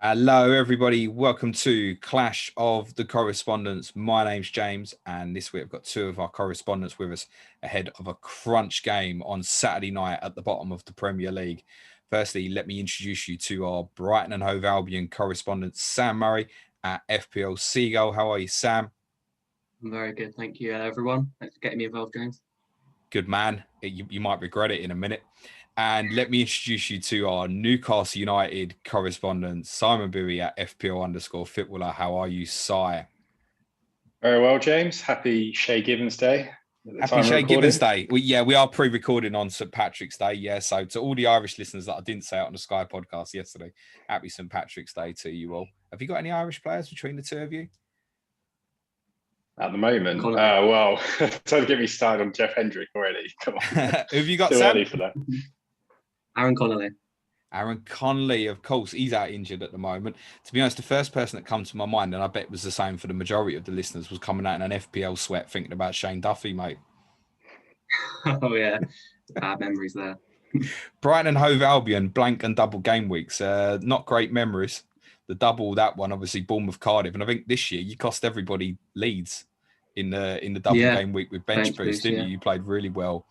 Hello, everybody. Welcome to Clash of the Correspondents. My name's James, and this week I've got two of our correspondents with us ahead of a crunch game on Saturday night at the bottom of the Premier League. Firstly, let me introduce you to our Brighton and Hove Albion correspondent, Sam Murray at FPL Seagull. How are you, Sam? I'm very good, thank you, everyone. Thanks for getting me involved, James. Good man. You might regret it in a minute. And let me introduce you to our Newcastle United correspondent, Simon Bibby at FPL_Fitwaller. How are you, Si? Very well, James. Happy Shay Gibbons Day. Happy Shay Gibbons Day. We are pre-recording on St. Patrick's Day. Yeah, so to all the Irish listeners that I didn't say out on the Sky podcast yesterday, happy St. Patrick's Day to you all. Have you got any Irish players between the two of you? At the moment, well, don't get me started on Jeff Hendrick already. Come on. Who have you got, Too Sam? early for that. Aaron Connolly. Aaron Connolly, of course, he's out injured at the moment. To be honest, the first person that comes to my mind, and I bet it was the same for the majority of the listeners, was coming out in an FPL sweat thinking about Shane Duffy, mate. Oh, yeah. Bad memories there. Brighton and Hove Albion, blank and double game weeks. Not great memories. The double, that one, obviously Bournemouth, Cardiff. And I think this year you cost everybody leads in the double game week with bench boost, didn't you? You played really well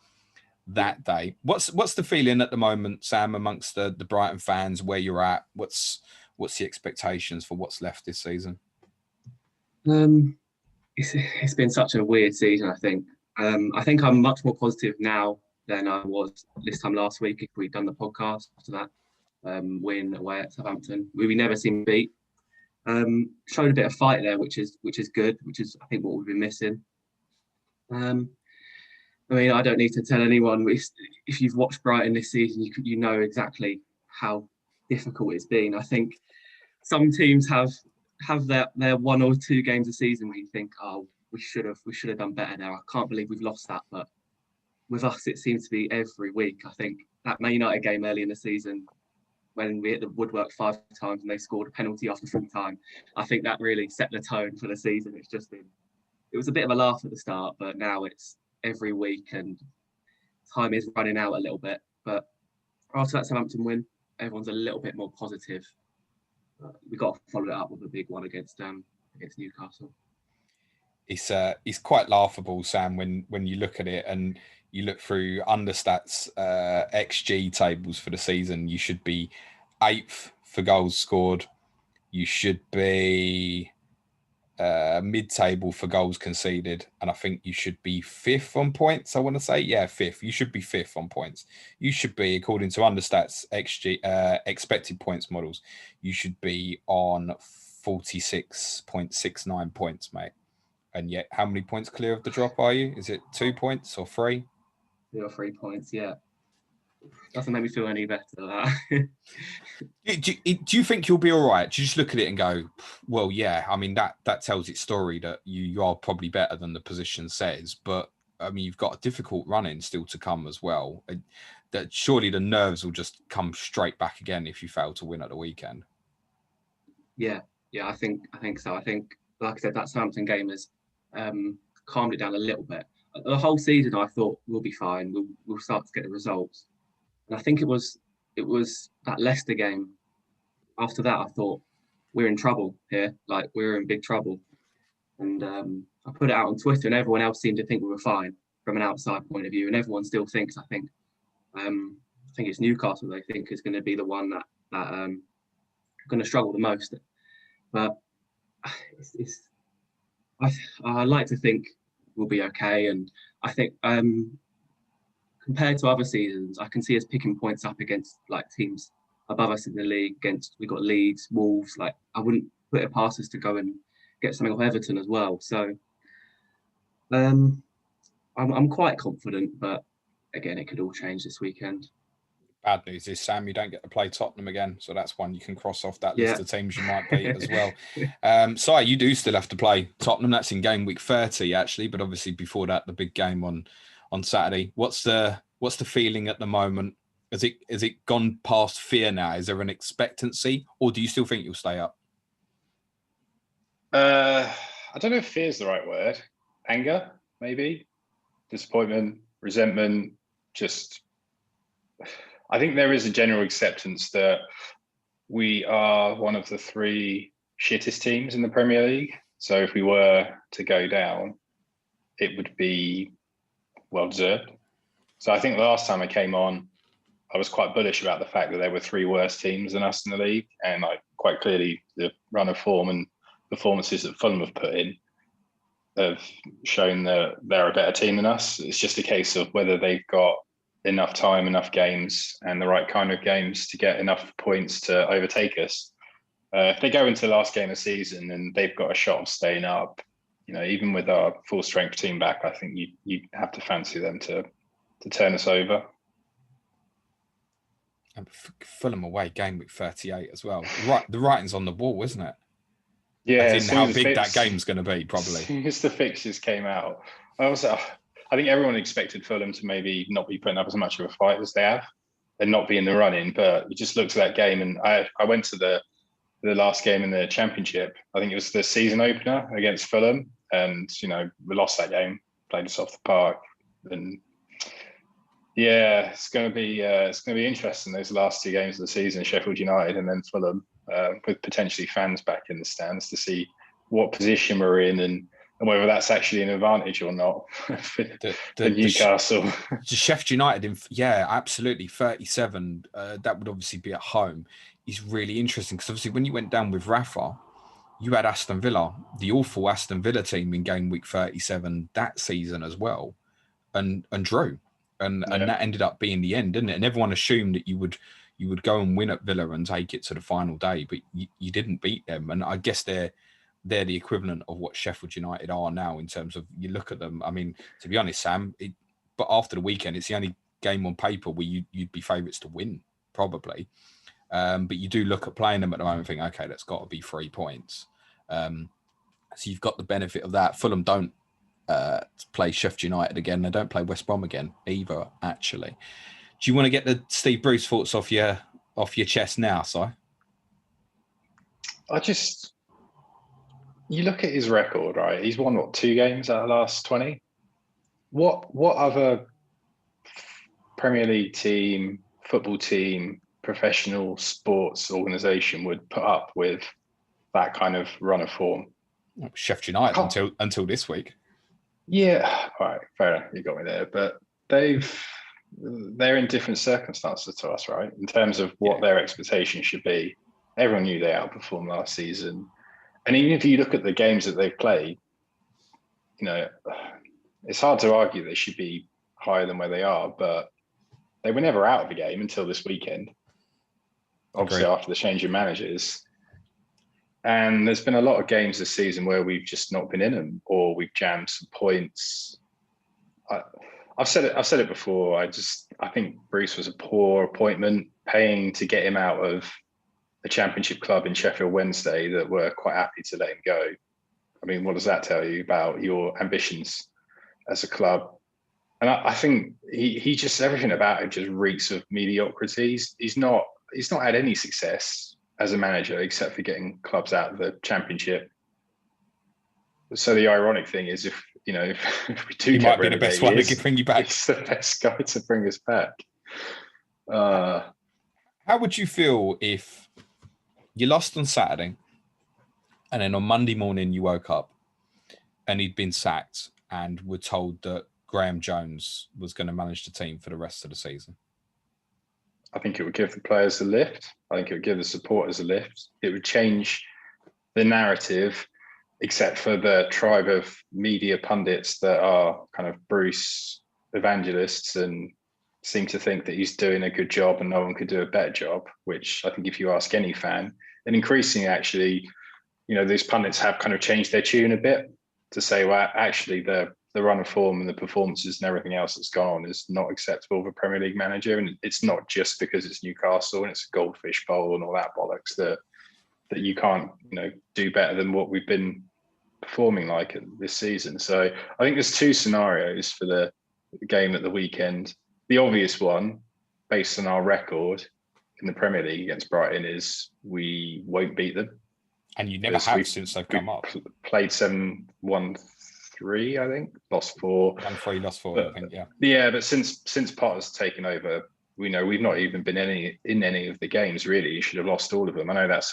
that day. What's the feeling at the moment, Sam, amongst the Brighton fans, where you're at? What's the expectations for what's left this season? It's been such a weird season, I think. I think I'm much more positive now than I was this time last week if we'd done the podcast after that win away at Southampton. We never seemed beat. Showed a bit of fight there, which is good, which is I think what we've been missing. I mean, I don't need to tell anyone. If you've watched Brighton this season, you know exactly how difficult it's been. I think some teams have their one or two games a season where you think, oh, we should have done better there. I can't believe we've lost that. But with us, it seems to be every week. I think that Man United game early in the season, when we hit the woodwork 5 times and they scored a penalty after full time, I think that really set the tone for the season. It was a bit of a laugh at the start, but now it's every week and time is running out a little bit. But after that Southampton win, everyone's a little bit more positive. We've got to follow it up with a big one against Newcastle. It's quite laughable, Sam, when you look at it and you look through Understat's XG tables for the season. You should be 8th for goals scored. You should be mid-table for goals conceded, and I think you should be 5th on points. I want to say, 5th. You should be 5th on points. You should be, according to Understat's XG expected points models, you should be on 46.69 points, mate. And yet, how many points clear of the drop are you? Is it 2 points or 3? 2 or 3 points, yeah. Doesn't make me feel any better, that. Do you think you'll be all right? Do you just look at it and go, well, yeah, I mean, that tells its story that you are probably better than the position says, but I mean, you've got a difficult run-in still to come as well. That surely the nerves will just come straight back again if you fail to win at the weekend. Yeah, I think so. I think, like I said, that Southampton game has calmed it down a little bit. The whole season, I thought we'll be fine. We'll start to get the results. And I think it was that Leicester game. After that, I thought we're in trouble here. Like, we're in big trouble. And I put it out on Twitter, and everyone else seemed to think we were fine from an outside point of view. And everyone still thinks. I think it's Newcastle. They think is going to be the one that going to struggle the most. But I like to think we'll be okay. And I think compared to other seasons, I can see us picking points up against like teams above us in the league. We got Leeds, Wolves. Like, I wouldn't put it past us to go and get something off Everton as well. So I'm quite confident, but again, it could all change this weekend. Bad news is, Sam, you don't get to play Tottenham again, so that's one you can cross off that list of teams you might beat as well. Si, you do still have to play Tottenham. That's in game week 30, actually, but obviously before that, the big game on Saturday. What's the feeling at the moment? Has it gone past fear now? Is there an expectancy, or do you still think you'll stay up? I don't know if fear is the right word. Anger, maybe. Disappointment, resentment. I think there is a general acceptance that we are one of the 3 shittest teams in the Premier League. So if we were to go down, it would be well deserved. So I think the last time I came on, I was quite bullish about the fact that there were 3 worse teams than us in the league. And quite clearly the run of form and performances that Fulham have put in have shown that they're a better team than us. It's just a case of whether they've got enough time, enough games, and the right kind of games to get enough points to overtake us. If they go into the last game of the season and they've got a shot of staying up, even with our full strength team back, I think you have to fancy them to turn us over. And Fulham away, game week 38 as well. Right, the writing's on the wall, isn't it? Yeah, as in how big that game's going to be, probably. As soon as the fixtures came out, I think everyone expected Fulham to maybe not be putting up as much of a fight as they have and not be in the running. But we just looked at that game, and I went to the last game in the Championship. I think it was the season opener against Fulham, and we lost that game, played us off the park, and yeah, it's going to be interesting those last 2 games of the season, Sheffield United and then Fulham, with potentially fans back in the stands to see what position we're in and whether that's actually an advantage or not for Newcastle. The Sheffield United, absolutely, 37. That would obviously be at home. Is really interesting because obviously when you went down with Rafa, you had Aston Villa, the awful Aston Villa team in game week 37 that season as well, and drew. And that ended up being the end, didn't it? And everyone assumed that you would go and win at Villa and take it to the final day, but you didn't beat them. And I guess they're the equivalent of what Sheffield United are now in terms of, you look at them. I mean, to be honest, Sam, but after the weekend, it's the only game on paper where you'd be favourites to win, probably. But you do look at playing them at the moment and think, okay, that's got to be 3 points. So you've got the benefit of that. Fulham don't play Sheffield United again. They don't play West Brom again either, actually. Do you want to get the Steve Bruce thoughts off your chest now, Si? You look at his record, right? He's won 2 games out of the last 20. What other Premier League team, football team, professional sports organisation would put up with that kind of run of form? Sheffield United until this week. Yeah, all right, fair enough. You got me there, but they're in different circumstances to us, right? In terms of what their expectations should be. Everyone knew they outperformed last season. And even if you look at the games that they've played, it's hard to argue they should be higher than where they are, but they were never out of the game until this weekend. Obviously, after the change of managers. And there's been a lot of games this season where we've just not been in them, or we've jammed some points. I've said it before. I think Bruce was a poor appointment, paying to get him out of a Championship club in Sheffield Wednesday that were quite happy to let him go. I mean, what does that tell you about your ambitions as a club? And I think he just, everything about him just reeks of mediocrity. He's not had any success as a manager except for getting clubs out of the Championship. So the ironic thing is, if we do, he might be the best one to bring you back. He's the best guy to bring us back. How would you feel if you lost on Saturday and then on Monday morning you woke up and he'd been sacked and were told that Graeme Jones was going to manage the team for the rest of the season? I think it would give the players a lift. I think it would give the supporters a lift. It would change the narrative, except for the tribe of media pundits that are kind of Bruce evangelists and seem to think that he's doing a good job and no one could do a better job, which I think if you ask any fan, and increasingly actually, these pundits have kind of changed their tune a bit to say, well, actually the run of form and the performances and everything else that's gone on is not acceptable for a Premier League manager. And it's not just because it's Newcastle and it's a goldfish bowl and all that bollocks that you can't, do better than what we've been performing like this season. So I think there's 2 scenarios for the game at the weekend. The obvious one, based on our record in the Premier League against Brighton, is we won't beat them. And you never have since they've come up. Played 7-1-3, I think. Lost 4. 1-3, lost 4, I think, yeah. Yeah, but since Potter's taken over, we know we've not even been in any of the games really. You should have lost all of them. I know that's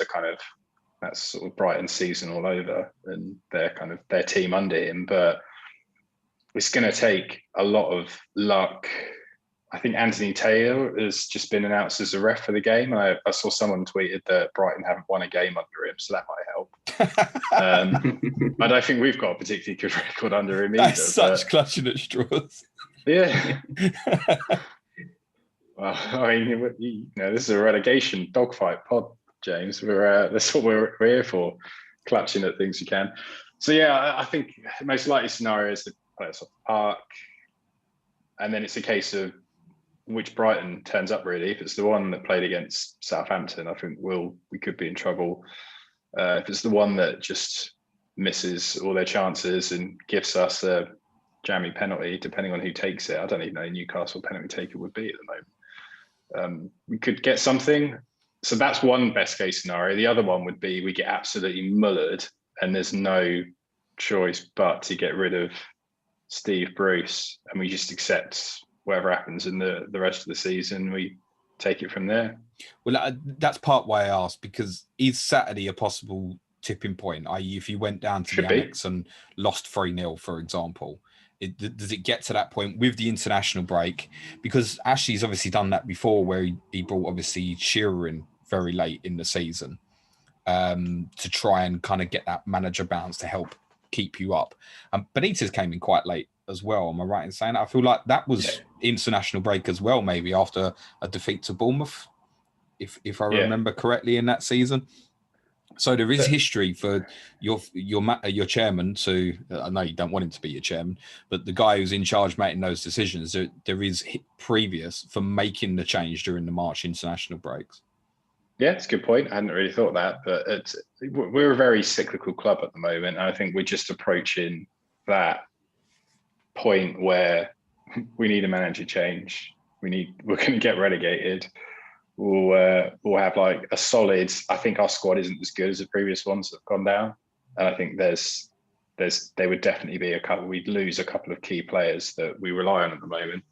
sort of Brighton season all over and their team under him, but it's going to take a lot of luck. I think Anthony Taylor has just been announced as a ref for the game. I saw someone tweeted that Brighton haven't won a game under him, so that might help. I don't think we've got a particularly good record under him either. That's such clutching at straws. Yeah. Well, I mean, this is a relegation dogfight pod, James. That's what we're here for, clutching at things you can. So yeah, I think the most likely scenario is the players off the park, and then it's a case of which Brighton turns up really. If it's the one that played against Southampton, I think we could be in trouble. If it's the one that just misses all their chances and gives us a jammy penalty, depending on who takes it, I don't even know who Newcastle penalty taker would be at the moment. We could get something. So that's one best case scenario. The other one would be we get absolutely mullered and there's no choice but to get rid of Steve Bruce, and we just accept whatever happens in the rest of the season. We take it from there. Well, that's part why I asked, because is Saturday a possible tipping point? I.e., if you went down to the Amex and lost 3-0, for example, does it get to that point with the international break? Because Ashley's obviously done that before, where he brought obviously Shearer in very late in the season to try and kind of get that manager bounce to help keep you up. Benitez came in quite late as well. Am I right in saying that? I feel like that was international break as well, maybe after a defeat to Bournemouth, if I remember correctly in that season. So there is history for your chairman to, I know you don't want him to be your chairman, but the guy who's in charge making those decisions, there is previous for making the change during the March international breaks. Yeah, it's a good point. I hadn't really thought that, but we're a very cyclical club at the moment. And I think we're just approaching that point where we need a manager change. We're going to get relegated. We'll have like a solid. I think our squad isn't as good as the previous ones that have gone down, and I think there would definitely be a couple. We'd lose a couple of key players that we rely on at the moment.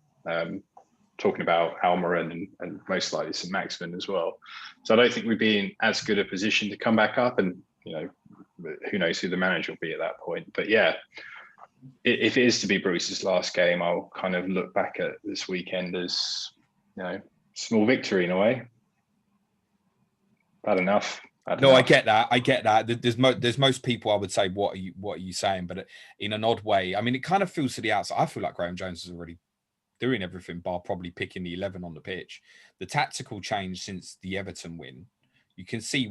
Talking about Almiron and most likely St. Maximin as well. So I don't think we'd be in as good a position to come back up, and who knows who the manager will be at that point. But yeah, if it is to be Bruce's last game, I'll kind of look back at this weekend as small victory in a way. Bad enough. No, I get that. There's most people I would say, what are you saying? But in an odd way, I mean, it kind of feels to the outside. I feel like Graeme Jones is already doing everything bar probably picking the 11 on the pitch. The tactical change since the Everton win, you can see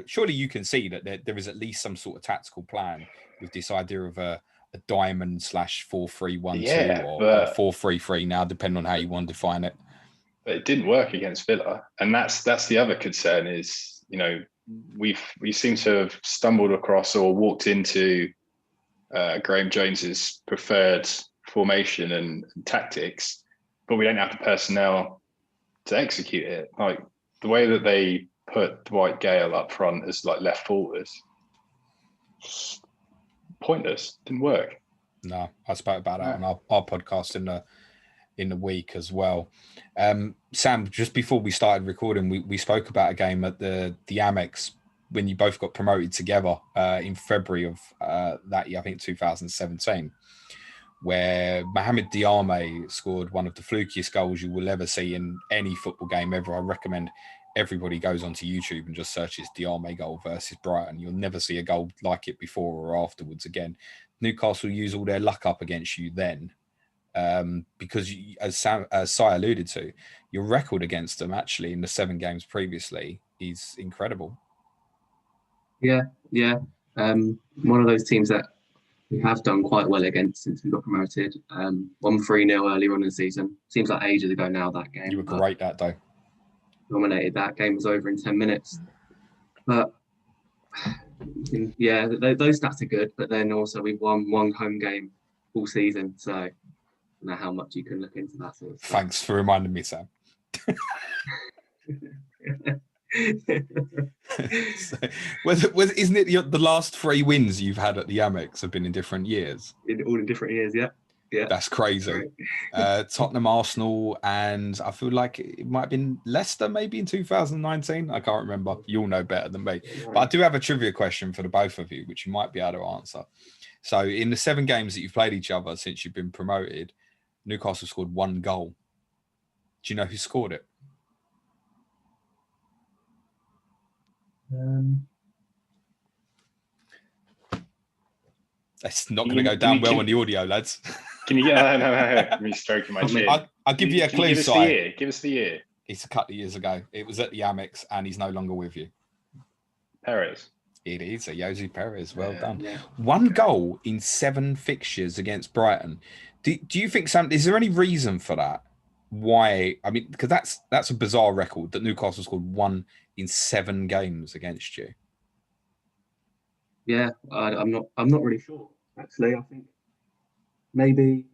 surely you can see that there is at least some sort of tactical plan with this idea of a diamond / 4-3-1-2 or 4-3-3 now, depending on how you want to define it. But it didn't work against Villa. And that's the other concern is, we seem to have stumbled across or walked into Graeme Jones's preferred formation and tactics, but we don't have the personnel to execute it. Like the way that they put Dwight Gale up front as like left forward, pointless. Didn't work. No, I spoke about that on our podcast in the week as well. Sam, just before we started recording, we spoke about a game at the Amex when you both got promoted together in February of that year, I think 2017. Where Mohamed Diame scored one of the flukiest goals you will ever see in any football game ever. I recommend everybody goes onto YouTube and just searches Diame goal versus Brighton. You'll never see a goal like it before or afterwards again. Newcastle used all their luck up against you then, because as Si alluded to, your record against them actually in the 7 games previously is incredible. Yeah. One of those teams that we have done quite well against since we got promoted. Won 3-0 earlier on in the season. Seems like ages ago now, that game. You were great that day. Dominated. That game was over in 10 minutes. But yeah, those stats are good. But then also we've won one home game all season. So I don't know how much you can look into that sort of stuff. Thanks for reminding me, Sam. So, isn't it the last 3 wins you've had at the Amex have been in different years? All in different years, yeah. Yeah, that's crazy. Tottenham, Arsenal, and I feel like it might have been Leicester maybe in 2019. I can't remember. You'll know better than me. But I do have a trivia question for the both of you, which you might be able to answer. So in the 7 games that you've played each other since you've been promoted, Newcastle scored 1 goal. Do you know who scored it? That's not going to go down well on the audio, lads. Can you get? No. Me stroking my chin. I'll give you a clue. Give us the year. Give us the year. It's a couple of years ago. It was at the Amex, and he's no longer with you. Perez. It is a Jose Perez. Well done. Yeah. 1 goal in 7 fixtures against Brighton. Do you think, Sam, is there any reason for that? Why? I mean, because that's a bizarre record that Newcastle scored 1 in 7 games against you. Yeah, I'm not really sure. Actually, I think maybe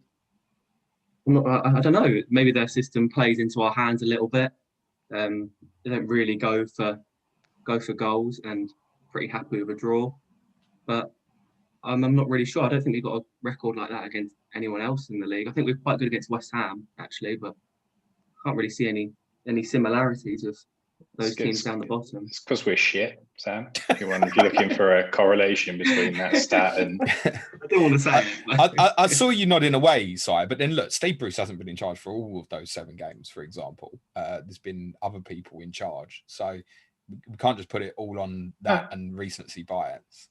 I don't know. Maybe their system plays into our hands a little bit. They don't really go for goals, and pretty happy with a draw. But I'm not really sure. I don't think we've got a record like that against anyone else in the league. I think we're quite good against West Ham, actually, but can't really see any similarities with those teams down the bottom. It's because we're shit, Sam. If you're looking for a correlation between that stat and... I don't want to say I saw you nodding away, Si, but then look, Steve Bruce hasn't been in charge for all of those 7 games, for example. There's been other people in charge. So we can't just put it all on that and recency bias,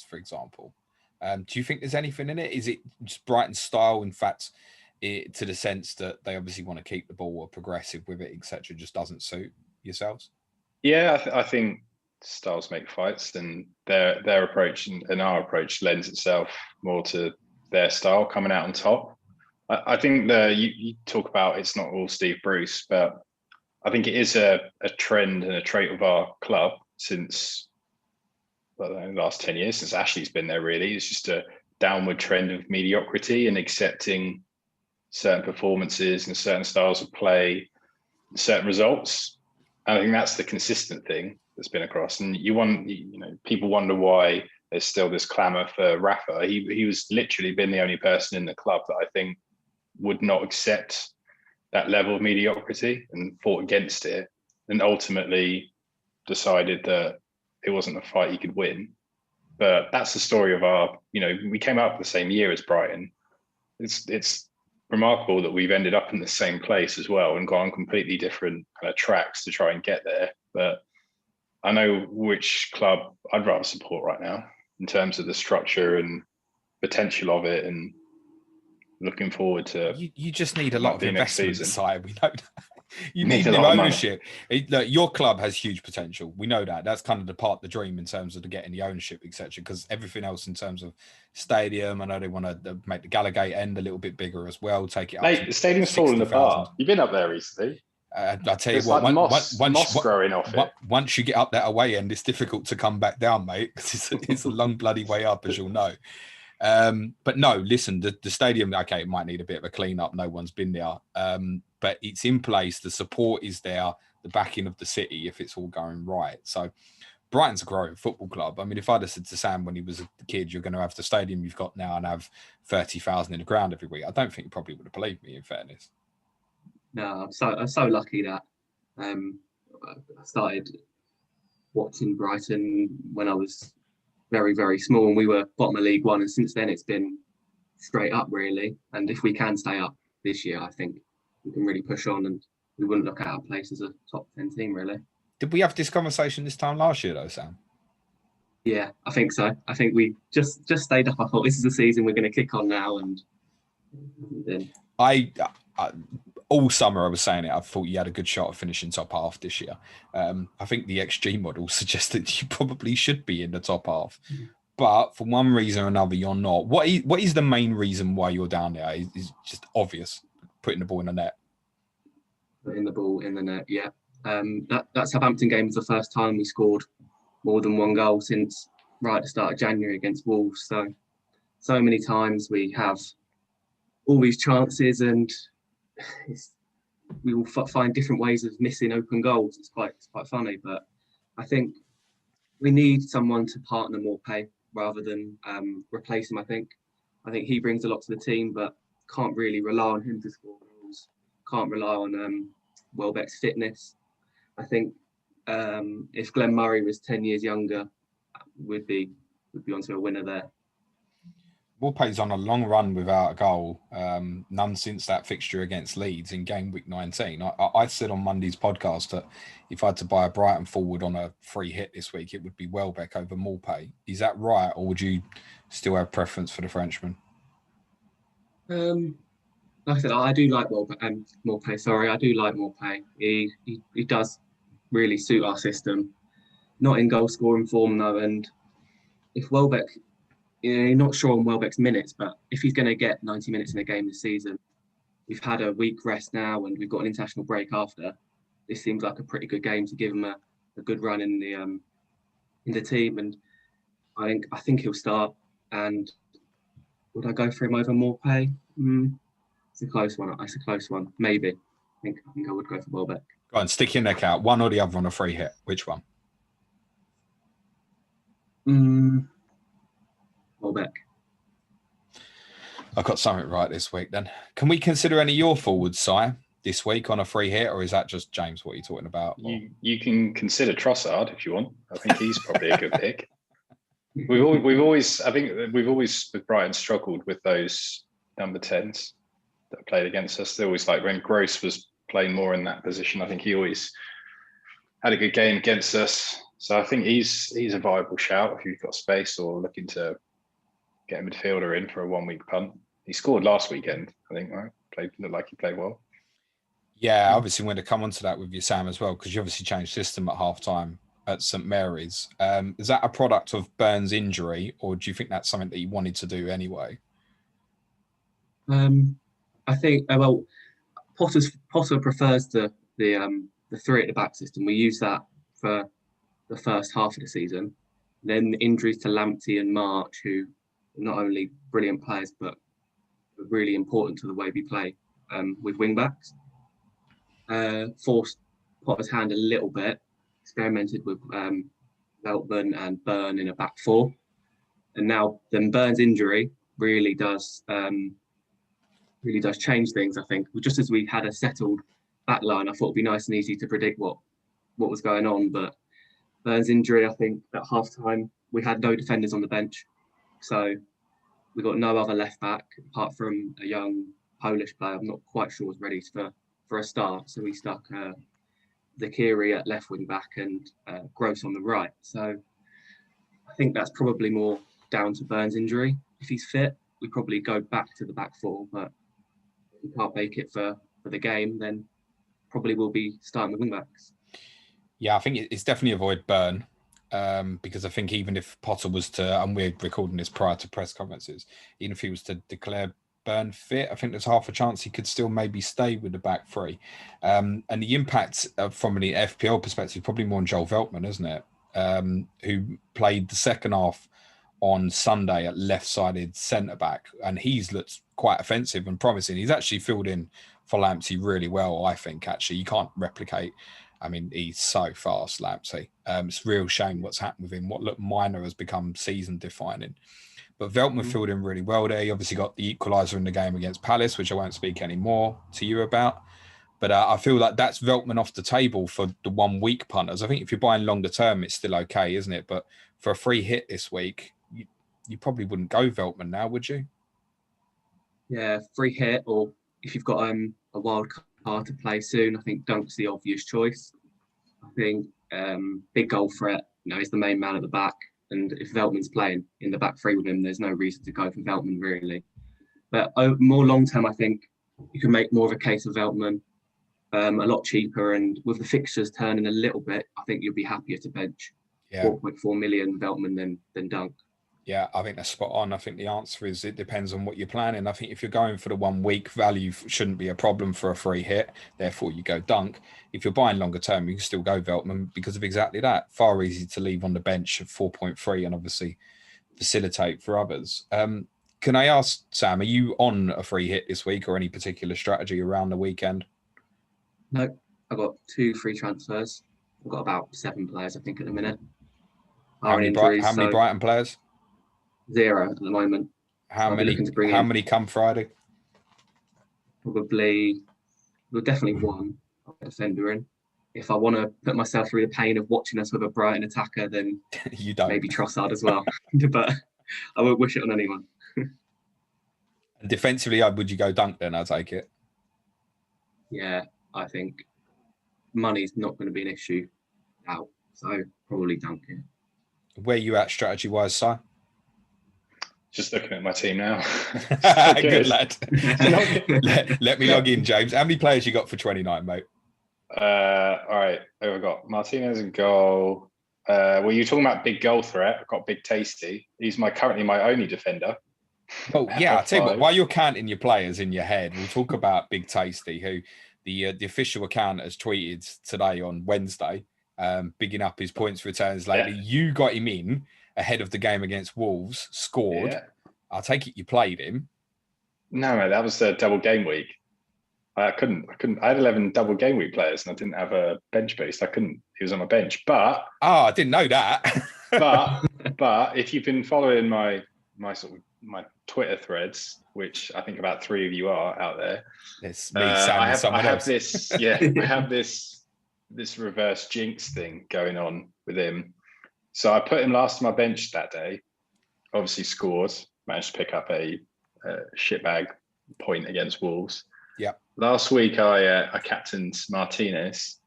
for example. Do you think there's anything in it? Is it just Brighton's style, in fact, to the sense that they obviously want to keep the ball or progressive with it, etc., just doesn't suit yourselves? Yeah, I think styles make fights, and their approach and our approach lends itself more to their style coming out on top. I think you talk about it's not all Steve Bruce, but I think it is a trend and a trait of our club since the last 10 years, since Ashley's been there, really. It's just a downward trend of mediocrity and accepting certain performances and certain styles of play, certain results. And I think that's the consistent thing that's been across. And people wonder why there's still this clamour for Rafa. He was literally been the only person in the club that I think would not accept that level of mediocrity and fought against it, and ultimately decided that it wasn't a fight he could win. But that's the story of our, we came up the same year as Brighton. It's remarkable that we've ended up in the same place as well and gone completely different kind of tracks to try and get there. But I know which club I'd rather support right now in terms of the structure and potential of it, and looking forward to... You just need a lot of investment side. We know that. You need new ownership. Look, your club has huge potential. We know that. That's kind of the dream in terms of getting the ownership, etc. Because everything else in terms of stadium, I know they want to make the Gallagate end a little bit bigger as well. Take it up. Mate, the stadium's falling apart. You've been up there recently. I tell you it's what, like moss growing off it. Once you get up that away end, it's difficult to come back down, mate. Because it's a long bloody way up, as you'll know. But no, listen, the stadium, okay, it might need a bit of a clean up. No one's been there. But it's in place. The support is there. The backing of the city, if it's all going right. So Brighton's a growing football club. I mean, if I'd have said to Sam when he was a kid, you're going to have the stadium you've got now and have 30,000 in the ground every week, I don't think he probably would have believed me, in fairness. No, I'm so lucky that I started watching Brighton when I was very, very small, and we were bottom of League One, and since then it's been straight up, really. And if we can stay up this year, I think we can really push on, and we wouldn't look at our place as a top 10 team, really. Did we have this conversation this time last year, though, Sam? Yeah, I think so. I think we just stayed up. I thought this is the season we're going to kick on now, and then I all summer I was saying it. I thought you had a good shot of finishing top half this year. I think the XG model suggests that you probably should be in the top half, but for one reason or another, you're not. What is the main reason why you're down there? Is just obvious. Putting the ball in the net. Putting the ball in the net, yeah. That Southampton game was the first time we scored more than 1 goal since right at the start of January against Wolves. So many times we have all these chances, and we will find different ways of missing open goals. It's quite funny, but I think we need someone to partner Maupay rather than replace him. I think he brings a lot to the team, but can't really rely on him to score goals. Can't rely on Welbeck's fitness. I think if Glenn Murray was 10 years younger, would be onto a winner there. Maupay's on a long run without a goal, none since that fixture against Leeds in game week 19. I said on Monday's podcast that if I had to buy a Brighton forward on a free hit this week, it would be Welbeck over Maupay. Is that right, or would you still have preference for the Frenchman? Like I said, I do like Maupay. Sorry, I do like Maupay. He does really suit our system. Not in goal scoring form though, and if Welbeck, you're not sure on Welbeck's minutes, but if he's going to get 90 minutes in a game this season, we've had a week rest now, and we've got an international break after. This seems like a pretty good game to give him a good run in the team, and I think he'll start. And would I go for him over Maupay? It's a close one. It's a close one. Maybe. I think I would go for Welbeck. Go on, stick your neck out. One or the other on a free hit. Which one? Welbeck. I got something right this week then. Can we consider any of your forwards, Si, this week on a free hit, or is that just James, what you're talking about? You can consider Trossard if you want. I think he's probably a good pick. We've always with Brighton struggled with those number 10s that played against us. They always, like when Gross was playing more in that position, I think he always had a good game against us. So I think he's a viable shout if you've got space or looking to get a midfielder in for a 1 week punt. He scored last weekend, I think, right? Looked like he played well. Yeah, obviously I'm going to come on to that with you, Sam, as well, because you obviously changed system at half-time at St Mary's. Is that a product of Burns' injury, or do you think that's something that you wanted to do anyway? I think, Potter prefers the three at the back system. We use that for the first half of the season. Then injuries to Lamptey and March, who are not only brilliant players, but really important to the way we play with wing-backs. Forced Potter's hand a little bit, experimented with Veltman and Byrne in a back four. And now then Byrne's injury really does change things, I think. Just as we had a settled back line, I thought it'd be nice and easy to predict what was going on. But Byrne's injury, I think at half-time, we had no defenders on the bench. So we got no other left back apart from a young Polish player. I'm not quite sure was ready for a start. So we stuck Zakiri at left wing back and Gross on the right. So I think that's probably more down to Byrne's injury. If he's fit, we probably go back to the back four. But if we can't make it for the game, then probably we'll be starting with wing backs. Yeah, I think it's definitely avoid Byrne. Because I think even if Potter was to, and we're recording this prior to press conferences, even if he was to declare Byrne fit, I think there's half a chance he could still maybe stay with the back three. And the impact from an FPL perspective, probably more on Joel Veltman, isn't it? Who played the second half on Sunday at left-sided centre-back, and he's looked quite offensive and promising. He's actually filled in for Lamptey really well, I think, actually. You can't replicate. I mean, he's so fast, Lamptey. It's a real shame what's happened with him. What looked minor has become season-defining. But Veltman filled in really well there. He obviously got the equaliser in the game against Palace, which I won't speak any more to you about. But I feel like that's Veltman off the table for the 1 week punters. I think if you're buying longer term, it's still okay, isn't it? But for a free hit this week, you probably wouldn't go Veltman now, would you? Yeah, free hit, or if you've got a wild card to play soon, I think Dunk's the obvious choice. I think big goal threat, he's the main man at the back. And if Veltman's playing in the back three with him, there's no reason to go for Veltman, really. But more long-term, I think you can make more of a case of Veltman, a lot cheaper. And with the fixtures turning a little bit, I think you'll be happier to bench 4.4 million Veltman than Dunk. Yeah, I think that's spot on. I think the answer is it depends on what you're planning. I think if you're going for the 1 week, value shouldn't be a problem for a free hit. Therefore, you go Dunk. If you're buying longer term, you can still go Veltman because of exactly that. Far easy to leave on the bench at 4.3 and obviously facilitate for others. Can I ask, Sam, are you on a free hit this week or any particular strategy around the weekend? No, I've got 2 free transfers. I've got about 7 players, I think, at the minute. How many Brighton players? 0 at the moment. How many come Friday? probably, well, definitely one defender in. If I want to put myself through the pain of watching us with a Brighton attacker, then You don't. maybe Trossard as well. But I won't wish it on anyone. Defensively, would you go Dunk then? I take it. Yeah, I think money's not going to be an issue now, so probably Duncan. Where you at strategy-wise, Si? Just looking at my team now. Good lad. let me log in, James. How many players you got for 29, mate? All right. Who have I got? Martinez in goal. Well, you're talking about big goal threat. I've got Big Tasty. He's currently my only defender. Oh, yeah. I'll tell you what, while you're counting your players in your head, we'll talk about Big Tasty, who the official account has tweeted today on Wednesday, bigging up his points returns lately. Yeah. You got him in ahead of the game against Wolves, scored. Yeah. I'll take it you played him. No, mate, that was a double game week. I couldn't. I had 11 double game week players and I didn't have a bench boost. I couldn't. He was on my bench. But I didn't know that. but if you've been following my Twitter threads, which I think about 3 of you are out there, it's me, Sam, and someone else. I have this reverse jinx thing going on with him. So I put him last on my bench that day. Obviously scored. Managed to pick up a shitbag point against Wolves. Yeah. Last week I captained Martinez.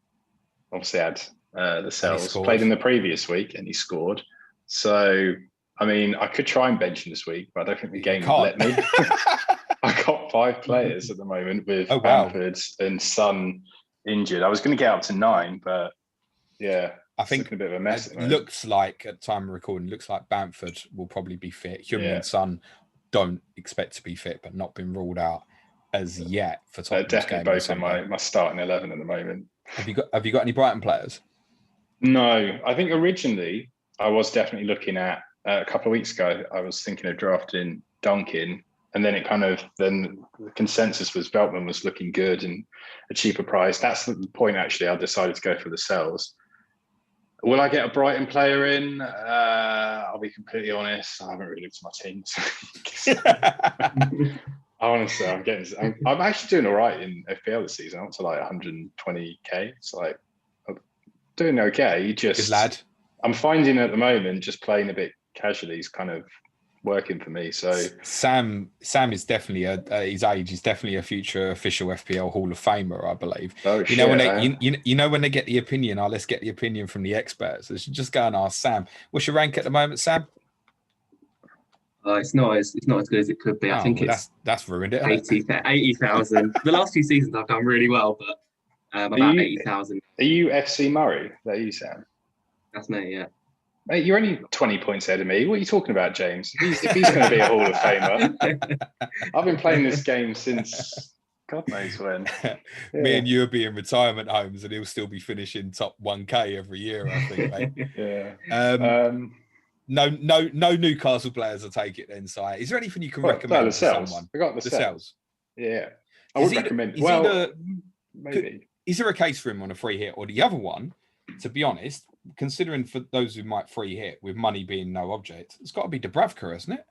Obviously had Lascelles. Played in the previous week and he scored. So I mean, I could try and bench him this week, but I don't think the game would let me. I've got 5 players at the moment with Bamford and Son injured. I was going to get up to 9, but yeah. I think a bit of a mess. It looks like, at time of recording, looks like Bamford will probably be fit. Heung-min and Son don't expect to be fit, but not been ruled out as yet for Tottenham's definitely game. Both in my starting 11 at the moment. Have you got any Brighton players? No, I think originally I was definitely looking at a couple of weeks ago. I was thinking of drafting Duncan, and then then the consensus was Veltman was looking good and a cheaper price. That's the point. Actually, I decided to go for Lascelles. Will I get a Brighton player in? I'll be completely honest. I haven't really looked at my teams. Honestly, I'm actually doing all right in FPL this season. I'm up to like 120k. It's like I'm doing okay. Good lad. I'm finding at the moment just playing a bit casually is kind of working for me. So Sam is definitely his age is definitely a future official FPL Hall of Famer, I believe. Oh, you know when they get the opinion, let's get the opinion from the experts. Let's just go and ask Sam. What's your rank at the moment, Sam? It's not as good as it could be. I think that's ruined it. 80,000. The last 2 seasons I've done really well, but about 80,000. Are you FC Murray? Is that you, Sam? That's me, yeah. Mate, you're only 20 points ahead of me. What are you talking about, James? If he's going to be a Hall of Famer. I've been playing this game since God knows when. Yeah. Me and you will be in retirement homes and he'll still be finishing top 1K every year, I think, mate. Yeah. No Newcastle players, I take it then, Si. Is there anything you can recommend to someone? I got Lascelles. Yeah. I would recommend. Maybe. Is there a case for him on a free hit? Or the other one, to be honest, considering for those who might free hit with money being no object, it's got to be Dubravka, isn't it?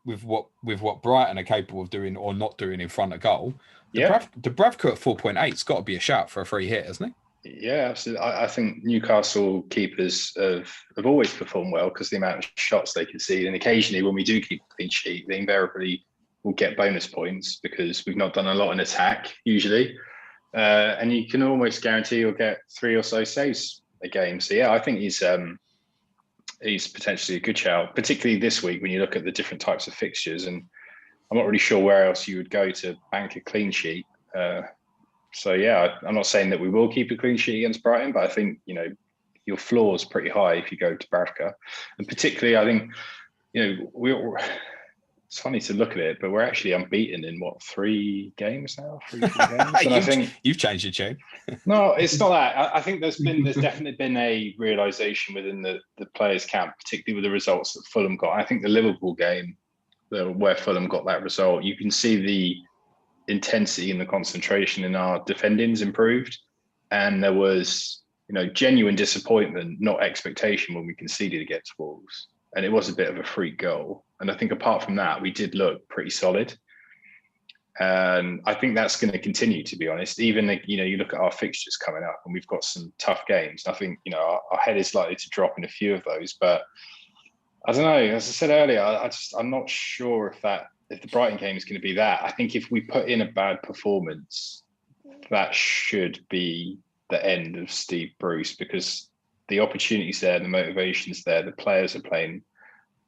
With what Brighton are capable of doing or not doing in front of goal. Dubravka at 4.8, it's got to be a shout for a free hit, hasn't it? Yeah, absolutely. I think Newcastle keepers have always performed well because the amount of shots they concede, and occasionally when we do keep a clean sheet, they invariably will get bonus points because we've not done a lot in attack usually, and you can almost guarantee you'll get 3 or so saves a game. So yeah, I think he's potentially a good shout, particularly this week when you look at the different types of fixtures. And I'm not really sure where else you would go to bank a clean sheet. So yeah, I'm not saying that we will keep a clean sheet against Brighton, but I think, your floor is pretty high if you go to Dubravka. And particularly, I think, it's funny to look at it, but we're actually unbeaten in 3 games now? 3 games? And I think you've changed your tune. No, it's not that. I think there's definitely been a realisation within the players' camp, particularly with the results that Fulham got. I think the Liverpool game, where Fulham got that result, you can see the intensity and the concentration in our defending's improved, and there was genuine disappointment, not expectation, when we conceded against Wolves, and it was a bit of a freak goal. And I think apart from that, we did look pretty solid. And I think that's going to continue, to be honest. Even, you look at our fixtures coming up and we've got some tough games. I think, our head is likely to drop in a few of those. But I don't know. As I said earlier, I'm not sure if the Brighton game is going to be that. I think if we put in a bad performance, that should be the end of Steve Bruce, because the opportunity's there, the motivation's there, the players are playing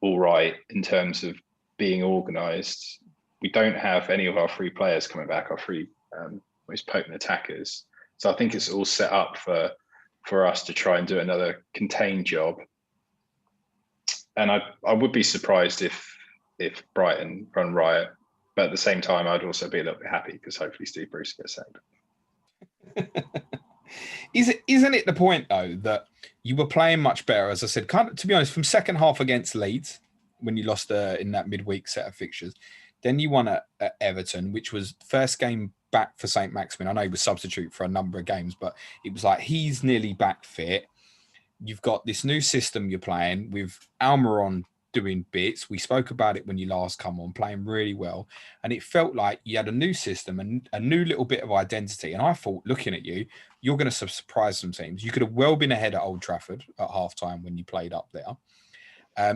all right in terms of being organised. We don't have any of our free players coming back, our free most potent attackers. So I think it's all set up for us to try and do another contained job. And I would be surprised if Brighton run riot. But at the same time, I'd also be a little bit happy because hopefully Steve Bruce gets sacked. Isn't it the point, though, that you were playing much better, as I said, to be honest, from second half against Leeds, when you lost in that midweek set of fixtures, then you won at Everton, which was first game back for St. Maximin. I know he was substitute for a number of games, but it was like he's nearly back fit. You've got this new system you're playing with Almiron doing bits. We spoke about it when you last come on, playing really well. And it felt like you had a new system and a new little bit of identity. And I thought, looking at you, you're going to surprise some teams. You could have well been ahead at Old Trafford at halftime when you played up there.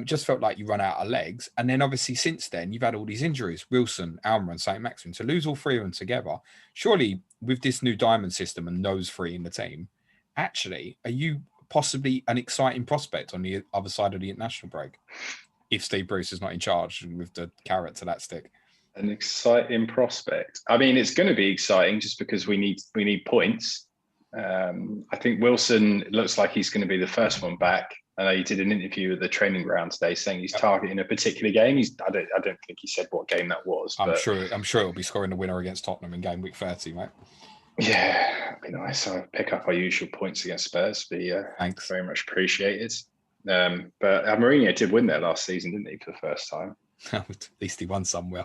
Just felt like you run out of legs. And then obviously since then, you've had all these injuries, Wilson, Almiron, St. Maximin. To lose all three of them together, surely with this new diamond system and those three in the team, actually, are you possibly an exciting prospect on the other side of the international break if Steve Bruce is not in charge with the carrot to that stick? An exciting prospect. I mean, it's going to be exciting just because we need points. I think Wilson looks like he's going to be the first one back. I know he did an interview at the training ground today saying he's targeting a particular game. I don't think he said what game that was. I'm sure he'll be scoring the winner against Tottenham in game week 30, mate. Yeah, it'd be nice. I'll pick up our usual points against Spurs. Thanks. Very much appreciated. But Mourinho did win there last season, didn't he, for the first time? At least he won somewhere.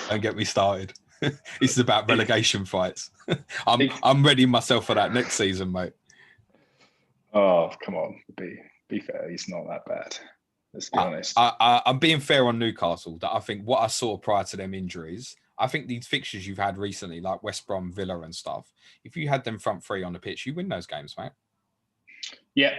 Don't get me started. This is about relegation fights. I'm ready myself for that next season, mate. Oh, come on. Be fair. He's not that bad. Let's be honest. I'm being fair on Newcastle. That I think what I saw prior to them injuries, I think these fixtures you've had recently, like West Brom, Villa and stuff, if you had them front three on the pitch, you win those games, mate. Yeah,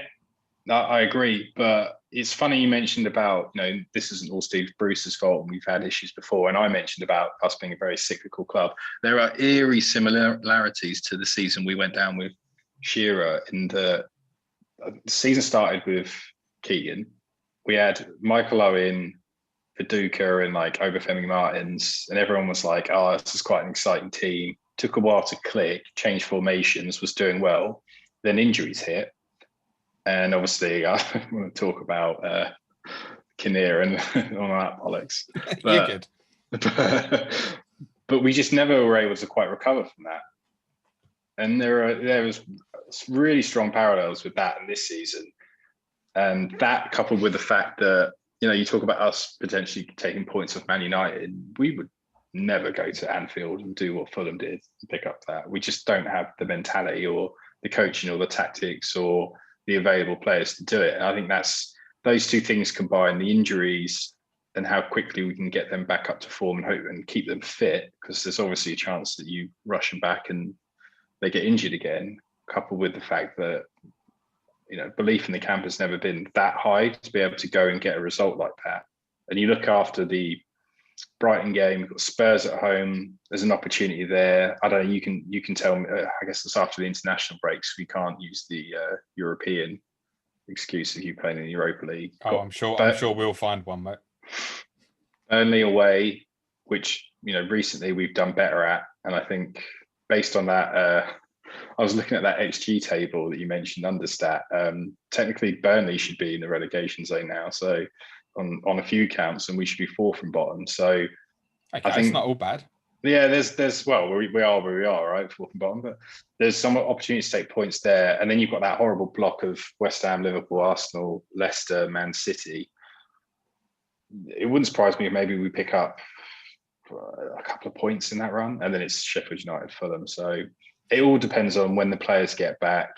I agree. But it's funny you mentioned about, this isn't all Steve Bruce's fault and we've had issues before. And I mentioned about us being a very cyclical club. There are eerie similarities to the season we went down with Shearer. In the season started with Keegan. We had Michael Owen, Viduka and like Obafemi Martins, and everyone was like, oh, this is quite an exciting team. Took a while to click, changed formations, was doing well. Then injuries hit. And obviously, I want to talk about Kinnear and all that bollocks. You're good. But we just never were able to quite recover from that. And there was really strong parallels with that in this season. And that coupled with the fact that, you talk about us potentially taking points off Man United, we would never go to Anfield and do what Fulham did and pick up that. We just don't have the mentality or the coaching or the tactics or the available players to do it. And I think that's those two things combined, the injuries and how quickly we can get them back up to form and hope and keep them fit, because there's obviously a chance that you rush them back and they get injured again, coupled with the fact that, belief in the camp has never been that high to be able to go and get a result like that. And you look after the Brighton game, we've got Spurs at home. There's an opportunity there. I don't know. You can tell me. I guess it's after the international breaks. We can't use the European excuse of you playing in the Europa League. Oh, I'm sure we'll find one, mate. Burnley away, which recently we've done better at, and I think based on that, I was looking at that XG table that you mentioned, Understat. Technically, Burnley should be in the relegation zone now. So. On a few counts, and we should be fourth from bottom. So I think it's not all bad. Yeah, there's we are where we are, right, fourth and bottom. But there's some opportunity to take points there, and then you've got that horrible block of West Ham, Liverpool, Arsenal, Leicester, Man City. It wouldn't surprise me if maybe we pick up a couple of points in that run, and then it's Sheffield United, Fulham. So it all depends on when the players get back.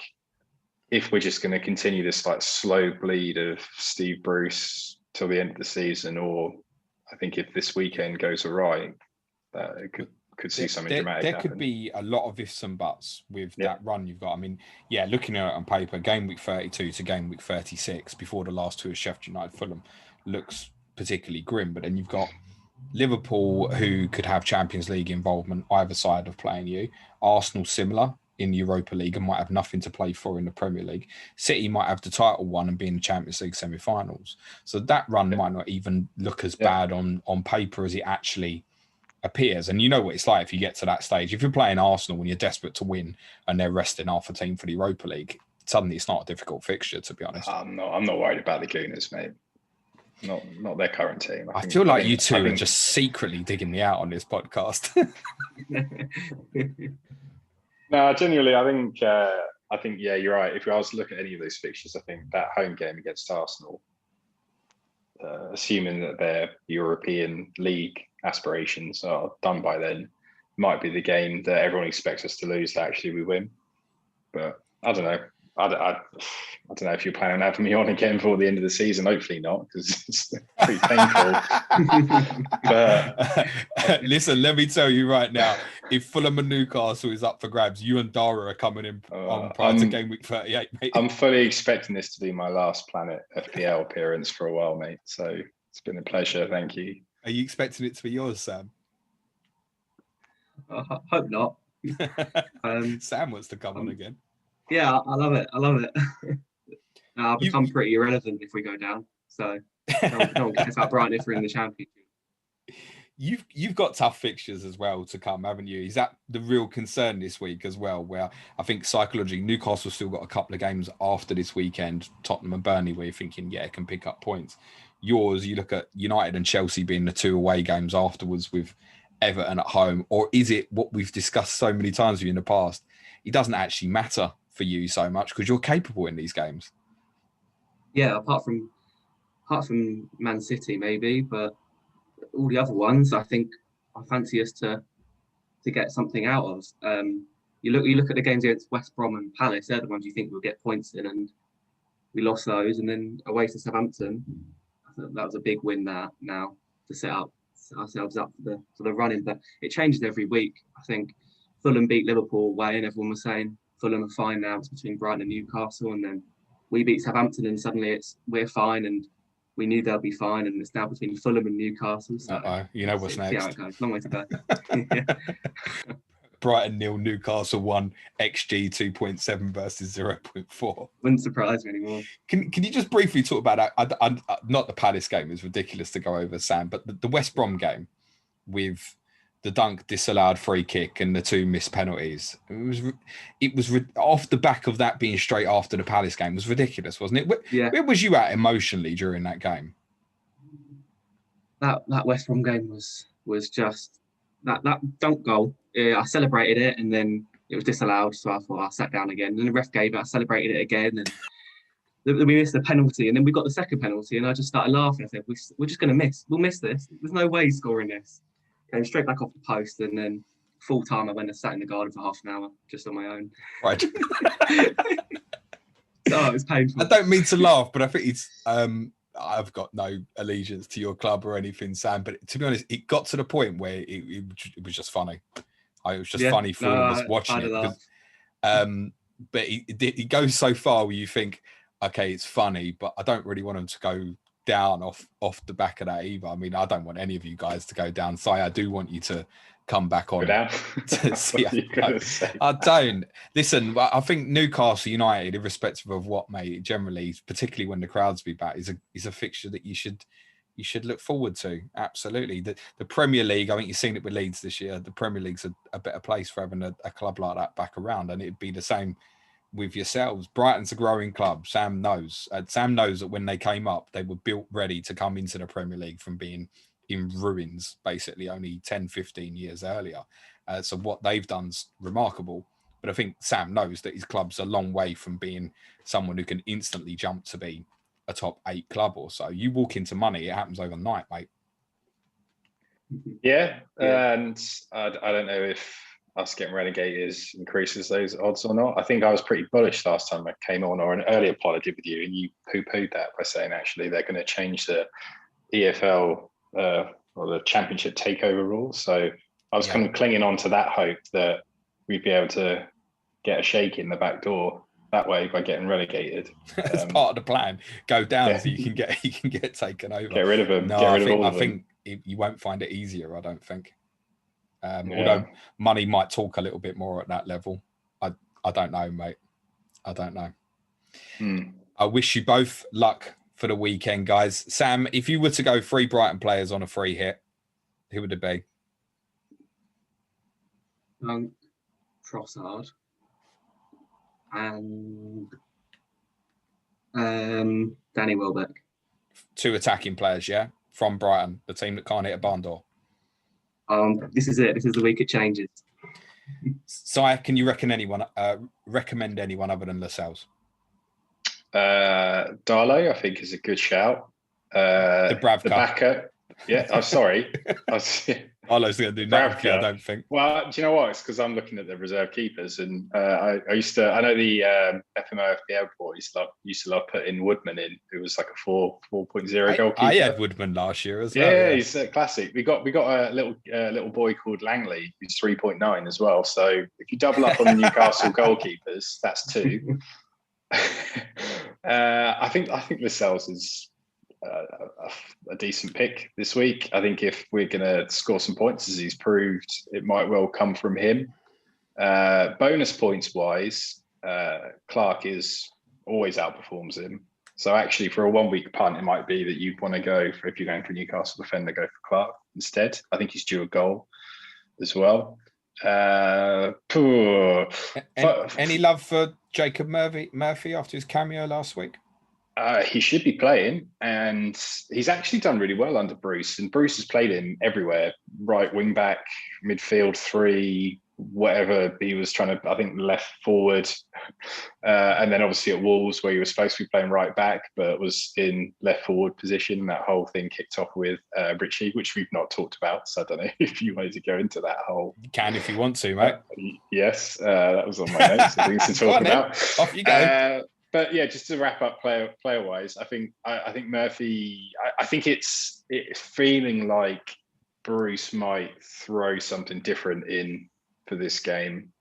If we're just going to continue this like slow bleed of Steve Bruce till the end of the season, or I think if this weekend goes awry, it could see something dramatic there happen. could be a lot of ifs and buts with that run you've got. I mean, looking at it on paper, game week 32 to game week 36 before the last two of Sheffield United, Fulham looks particularly grim. But then you've got Liverpool, who could have Champions League involvement either side of playing you. Arsenal, similar in the Europa League and might have nothing to play for in the Premier League. City might have the title won and be in the Champions League semi-finals. So that run might not even look as bad on paper as it actually appears. And you know what it's like if you get to that stage. If you're playing Arsenal when you're desperate to win and they're resting half a team for the Europa League, suddenly it's not a difficult fixture, to be honest. I'm not worried about the Gooners, mate. Not their current team. I feel like you two are just secretly digging me out on this podcast. No, genuinely, I think you're right. If I was to look at any of those fixtures, I think that home game against Arsenal, assuming that their European League aspirations are done by then, might be the game that everyone expects us to lose that actually we win. But I don't know. I don't know if you're planning on having me on again before the end of the season. Hopefully not, because it's pretty painful. But listen, let me tell you right now, if Fulham and Newcastle is up for grabs, you and Dara are coming in on prior to game week 38, mate. I'm fully expecting this to be my last Planet FPL appearance for a while, mate. So it's been a pleasure. Thank you. Are you expecting it to be yours, Sam? I hope not. Sam wants to come on again. Yeah, I love it. I'll become pretty irrelevant if we go down. So no one cares about Brighton if we're in the Championship. You've got tough fixtures as well to come, haven't you? Is that the real concern this week as well? Where I think psychologically, Newcastle still got a couple of games after this weekend, Tottenham and Burnley, where you're thinking, it can pick up points. Yours, you look at United and Chelsea being the two away games afterwards with Everton at home, or is it what we've discussed so many times with you in the past? It doesn't actually matter for you so much because you're capable in these games. Yeah, apart from Man City maybe, but all the other ones, I think I fancy us to get something out of. You look at the games against West Brom and Palace; they're the ones you think we'll get points in, and we lost those. And then away to Southampton, I thought that was a big win there now to set ourselves up for the running. But it changes every week. I think Fulham beat Liverpool away, and everyone was saying Fulham are fine now. It's between Brighton and Newcastle, and then we beat Southampton, and suddenly we're fine, and we knew they'll be fine, and it's now between Fulham and Newcastle. So you know what's next. See how it goes. Long way to go. Brighton 0, Newcastle 1, XG 2.7 versus 0.4. Wouldn't surprise me anymore. Can you just briefly talk about that? Not the Palace game, it's ridiculous to go over, Sam, but the West Brom game with the dunk disallowed free kick and the two missed penalties. It was off the back of that being straight after the Palace game was ridiculous, wasn't it? Where was you at emotionally during that game? That West Brom game was just that dunk goal. I celebrated it and then it was disallowed, so I thought I sat down again. And then the ref gave it. I celebrated it again, and then we missed the penalty, and then we got the second penalty, and I just started laughing. I said, "We're just going to miss. We'll miss this. There's no way he's scoring this." Came straight back off the post, and then full time I went and sat in the garden for half an hour just on my own. Right. Oh, it was painful. I don't mean to laugh, but I think it's I've got no allegiance to your club or anything, Sam, but to be honest, it got to the point where it was just funny. It was just funny for all of us watching it. Because, but it goes so far where you think, okay, it's funny, but I don't really want them to go down off the back of that either. I mean, I don't want any of you guys to go down. So I do want you to come back on to see. I don't listen. I think Newcastle United, irrespective of what, mate, generally, particularly when the crowds be back, is a fixture that you should look forward to. Absolutely. The Premier League, I think you've seen it with Leeds this year. The Premier League's a better place for having a club like that back around, and it'd be the same with yourselves. Brighton's a growing club. Sam knows. Sam knows that when they came up, they were built ready to come into the Premier League from being in ruins, basically only 10, 15 years earlier. So what they've done's remarkable. But I think Sam knows that his club's a long way from being someone who can instantly jump to be a top 8 club or so. You walk into money, it happens overnight, mate. Yeah. And I don't know if us getting relegated increases those odds or not. I think I was pretty bullish last time I came on, or an earlier pod I did with you, and you poo-pooed that by saying actually they're going to change the EFL or the Championship takeover rules. So I was kind of clinging on to that hope that we'd be able to get a shake in the back door that way by getting relegated. As part of the plan, go down so you can get taken over. Get rid of them. No, I think you won't find it easier. I don't think. Although money might talk a little bit more at that level. I don't know, mate. I don't know. I wish you both luck for the weekend, guys. Sam, if you were to go 3 Brighton players on a free hit, who would it be? Trossard and Danny Welbeck. 2 attacking players, yeah, from Brighton, the team that can't hit a barn door. This is it. This is the week it changes. Si, can you recommend anyone other than Lascelles? Darlow, I think, is a good shout. Dubravka. The backer. Yeah, I'm sorry. Darlow's going to do nothing, I don't think. Well, do you know what? It's because I'm looking at the reserve keepers, and I know the FMO FPL boys used to love putting Woodman in, who was like a 4.0 goalkeeper. I had Woodman last year as well. Yeah, he's a classic. We got a little boy called Langley, who's 3.9 as well. So if you double up on the Newcastle goalkeepers, that's 2. I think Lascelles is a decent pick this week. I think if we're going to score some points, as he's proved, it might well come from him. Bonus points wise, Clark is always outperforms him. So actually, for a 1 week punt, it might be that you'd want to go for, if you're going for Newcastle defender, go for Clark instead. I think he's due a goal as well. Any love for Jacob Murphy after his cameo last week? He should be playing, and he's actually done really well under Bruce. And Bruce has played him everywhere: right wing back, midfield 3, whatever he was trying to. I think left forward, and then obviously at Wolves, where he was supposed to be playing right back, but was in left forward position. That whole thing kicked off with Richie, which we've not talked about. So I don't know if you wanted to go into that whole. You can if you want to, mate. Yes, that was on my notes. Things to talk about. Off you go. But yeah, just to wrap up player wise, I think Murphy. I think it's feeling like Bruce might throw something different in for this game,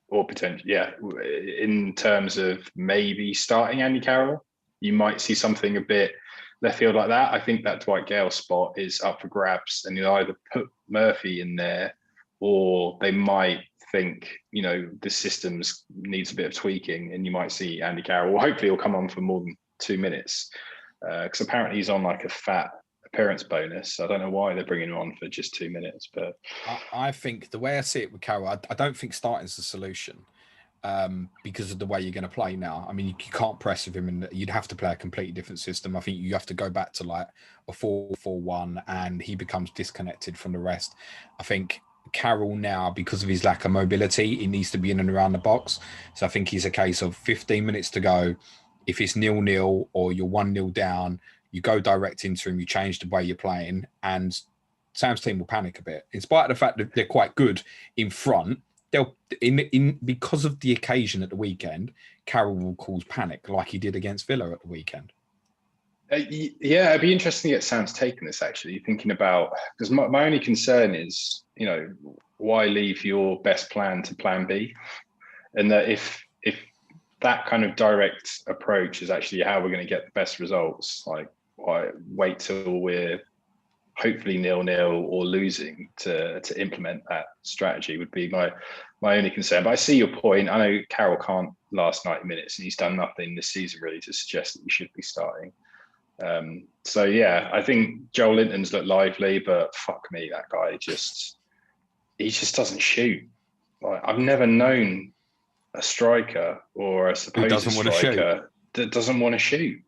or potentially, in terms of maybe starting Andy Carroll. You might see something a bit left field like that. I think that Dwight Gale spot is up for grabs, and you'll either put Murphy in there, or they might think, the systems needs a bit of tweaking, and you might see Andy Carroll. Well, hopefully he'll come on for more than 2 minutes, because apparently he's on like a fat appearance bonus. I don't know why they're bringing him on for just 2 minutes, but I think the way I see it with Carroll, I don't think starting is the solution, because of the way you're going to play now. I mean, you can't press with him, and you'd have to play a completely different system. I think you have to go back to like a 4-4-1, and he becomes disconnected from the rest. I think Carroll now, because of his lack of mobility, he needs to be in and around the box. So I think he's a case of 15 minutes to go. If it's 0-0 or you're 1-0 down, you go direct into him, you change the way you're playing, and Sam's team will panic a bit. In spite of the fact that they're quite good in front, they'll because of the occasion at the weekend, Carroll will cause panic like he did against Villa at the weekend. Yeah, it'd be interesting to get Sam's take on this, actually, thinking about, because my only concern is, why leave your best plan to plan B? And that if that kind of direct approach is actually how we're going to get the best results, like why wait till we're hopefully 0-0 or losing to implement that strategy would be my only concern. But I see your point. I know Carroll can't last 90 minutes, and he's done nothing this season really to suggest that he should be starting. So yeah, I think Joel Linton's looked lively, but fuck me, that guy he just doesn't shoot. Like, I've never known a striker or a supposed striker that doesn't want to shoot.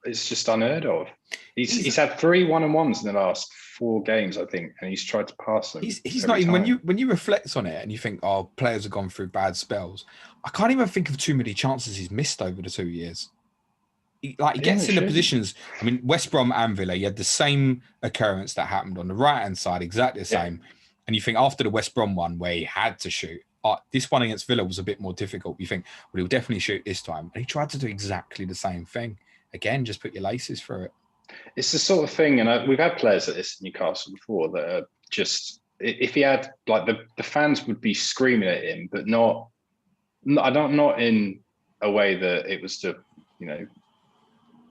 It's just unheard of. He's had 3 1-on-1s in the last 4 games, I think, and he's tried to pass them. He's not even when you reflect on it and you think, oh, players have gone through bad spells. I can't even think of too many chances he's missed over the 2 years. He gets in the positions. I mean, West Brom and Villa, he had the same occurrence that happened on the right-hand side, exactly the same. And you think after the West Brom one where he had to shoot, this one against Villa was a bit more difficult. You think, well, he'll definitely shoot this time. And he tried to do exactly the same thing. Again, just put your laces through it. It's the sort of thing, and we've had players like this at Newcastle before that are just, if he had, like, the fans would be screaming at him, but not in a way that it was to,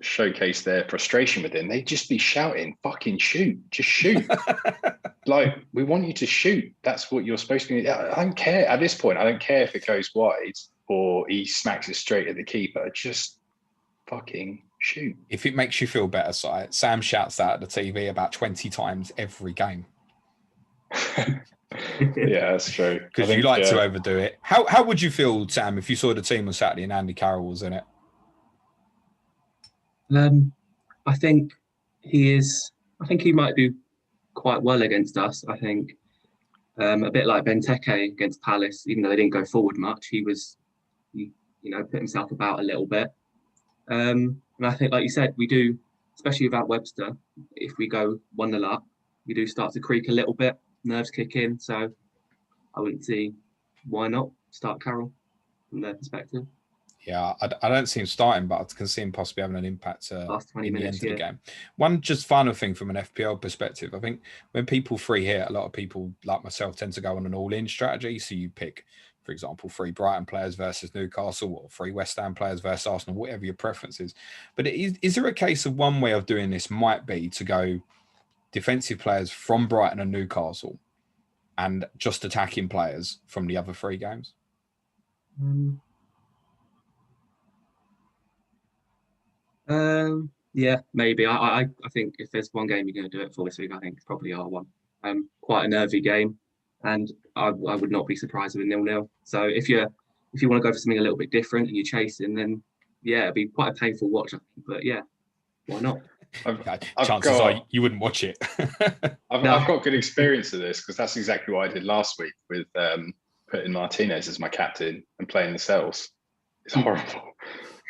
showcase their frustration with him. They'd just be shouting, fucking shoot, just shoot. Like, we want you to shoot. That's what you're supposed to be. I don't care. At this point, I don't care if it goes wide or he smacks it straight at the keeper. Just fucking shoot. If it makes you feel better, Si, Sam shouts that at the TV about 20 times every game. Yeah, that's true. Because you like to overdo it. How would you feel, Sam, if you saw the team on Saturday and Andy Carroll was in it? I think he might do quite well against us. I think a bit like Benteke against Palace, even though they didn't go forward much, he put himself about a little bit. And I think, like you said, we do, especially without Webster, if we go 1-0 up, we do start to creak a little bit, nerves kick in. So I wouldn't see why not start Carroll from their perspective. Yeah, I don't see him starting, but I can see him possibly having an impact Last 20 in minutes, the end of the game. One just final thing from an FPL perspective, I think when people free hit, a lot of people like myself tend to go on an all-in strategy. So you pick, for example, 3 Brighton players versus Newcastle, or 3 West Ham players versus Arsenal, whatever your preference is. But is there a case of one way of doing this might be to go defensive players from Brighton and Newcastle and just attacking players from the other 3 games? Yeah, maybe. I think if there's one game you're going to do it for this week, I think it's probably R1. Quite a nervy game, and I would not be surprised with a 0-0. So if you want to go for something a little bit different and you're chasing, then yeah, it'd be quite a painful watch, I think. But yeah, why not? Chances are you wouldn't watch it. I've got good experience of this because that's exactly what I did last week with putting Martinez as my captain and playing Lascelles. It's horrible.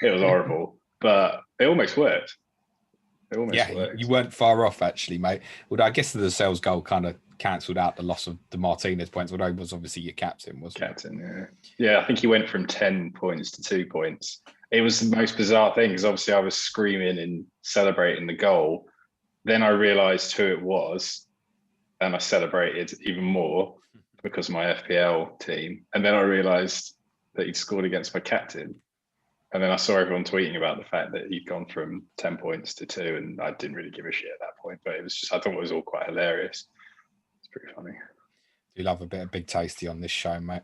It was horrible. But it almost worked. Worked. You weren't far off, actually, mate. Although I guess the Lascelles goal kind of cancelled out the loss of the Martinez points, although he was obviously your captain, wasn't Captain, yeah. I think he went from 10 points to 2 points. It was the most bizarre thing because obviously I was screaming and celebrating the goal. Then I realised who it was, and I celebrated even more because of my FPL team. And then I realised that he'd scored against my captain. And then I saw everyone tweeting about the fact that he'd gone from 10 points to 2, and I didn't really give a shit at that point. But it was just, I thought it was all quite hilarious. It's pretty funny. You love a bit of Big Tasty on this show, mate.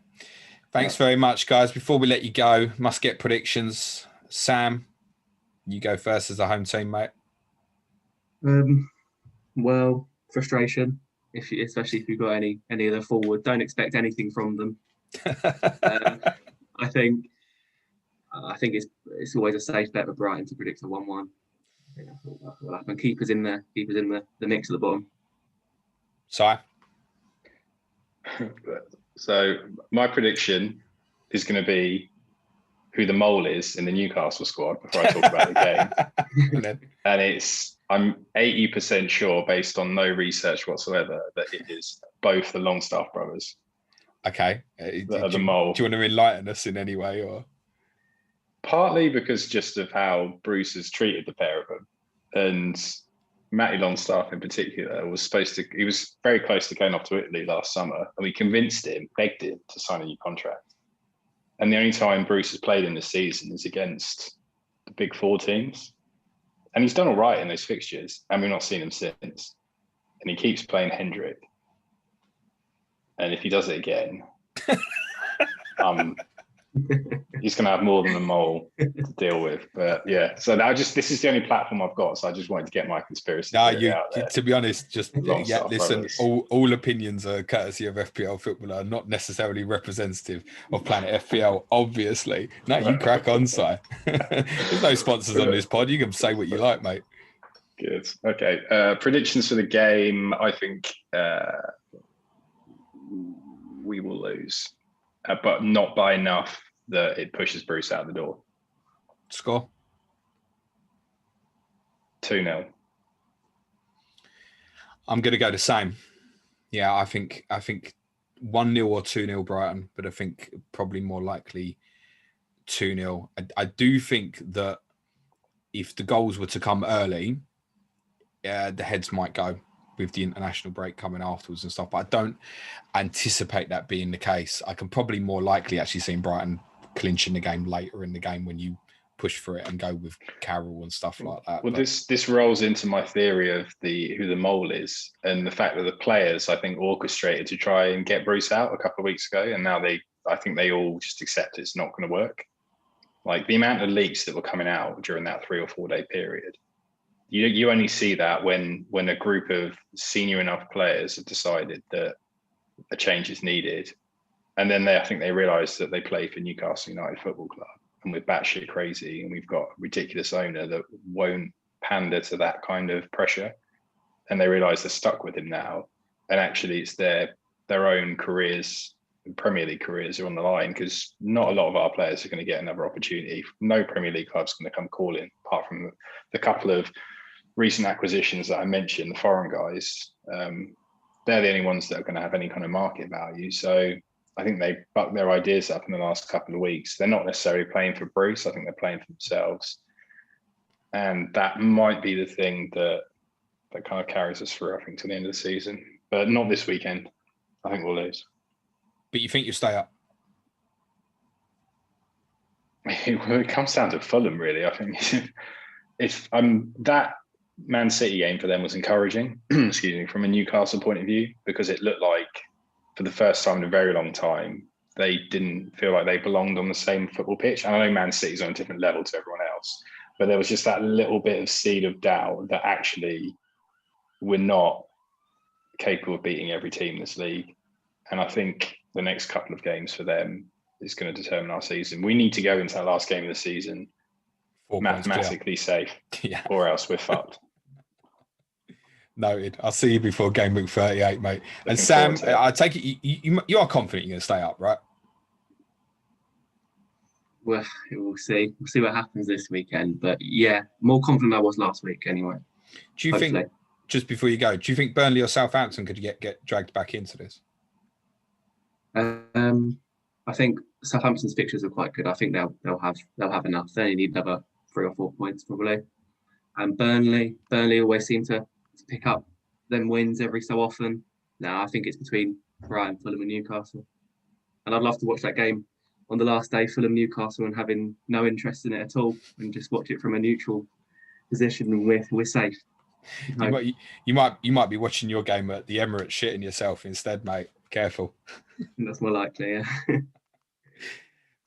Thanks very much, guys. Before we let you go, must get predictions. Sam, you go first as the home team, mate. Well, frustration, especially if you've got any of the forward. Don't expect anything from them. I think it's always a safe bet for Brighton to predict a 1-1. I think that's what will happen. Keepers in the mix at the bottom. Si? So my prediction is going to be who the mole is in the Newcastle squad before I talk about the game. And I'm 80% sure, based on no research whatsoever, that it is both the Longstaff brothers. Okay. The mole. Do you want to enlighten us in any way, or? Partly because just of how Bruce has treated the pair of them, and Matty Longstaff in particular he was very close to going off to Italy last summer, and we begged him to sign a new contract. And the only time Bruce has played in this season is against the big 4 teams, and he's done all right in those fixtures, and we've not seen him since. And he keeps playing Hendrick, and if he does it again, he's going to have more than a mole to deal with. But yeah, so this is the only platform I've got, so I just wanted to get my conspiracy out there. To be honest, listen, all opinions are courtesy of FPL Football, are not necessarily representative of Planet FPL, obviously. No, you crack on, Si. There's no sponsors on this pod. You can say what you like, mate. Good. Okay. Predictions for the game. I think we will lose, but not by enough that it pushes Bruce out the door. Score? 2-0. I'm going to go the same. Yeah, I think 1-0 or 2-0 Brighton, but I think probably more likely 2-0. I do think that if the goals were to come early, the heads might go with the international break coming afterwards and stuff. But I don't anticipate that being the case. I can probably more likely actually see Brighton clinching the game later in the game when you push for it and go with Carroll and stuff like that. Well, this rolls into my theory of who the mole is, and the fact that the players, I think, orchestrated to try and get Bruce out a couple of weeks ago, and now I think they all just accept it's not going to work. Like the amount of leaks that were coming out during that 3 or 4 day period, you only see that when a group of senior enough players have decided that a change is needed, and then I think they realised that they play for Newcastle United Football Club. And we're batshit crazy, and we've got a ridiculous owner that won't pander to that kind of pressure. And they realise they're stuck with him now. And actually, it's their own careers, Premier League careers, are on the line, because not a lot of our players are going to get another opportunity. No Premier League club's going to come calling, apart from the couple of recent acquisitions that I mentioned, the foreign guys. They're the only ones that are going to have any kind of market value. So I think they bucked their ideas up in the last couple of weeks. They're not necessarily playing for Bruce. I think they're playing for themselves. And that might be the thing that kind of carries us through, I think, to the end of the season. But not this weekend. I think we'll lose. But you think you'll stay up? It comes down to Fulham, really. I think if that Man City game for them was encouraging, excuse me, from a Newcastle point of view, because it looked like, for the first time in a very long time, they didn't feel like they belonged on the same football pitch. And I know Man City's on a different level to everyone else, but there was just that little bit of seed of doubt that actually we're not capable of beating every team in this league. And I think the next couple of games for them is going to determine our season. We need to go into that last game of the season mathematically safe, or else we're fucked. Noted. I'll see you before game week 38, mate. And Sam, I take it you are confident you're going to stay up, right? Well, we'll see. We'll see what happens this weekend. But yeah, more confident than I was last week anyway. Do you think, just before you go, do you think Burnley or Southampton could get dragged back into this? I think Southampton's fixtures are quite good. I think they'll have enough. They only need another 3 or 4 points probably. And Burnley always seem to pick up them wins every so often. Now I think it's between Brighton, Fulham and Newcastle. And I'd love to watch that game on the last day, Fulham Newcastle, and having no interest in it at all, and just watch it from a neutral position, and we're safe. You might be watching your game at the Emirates shitting yourself instead, mate. Careful. That's more likely, yeah.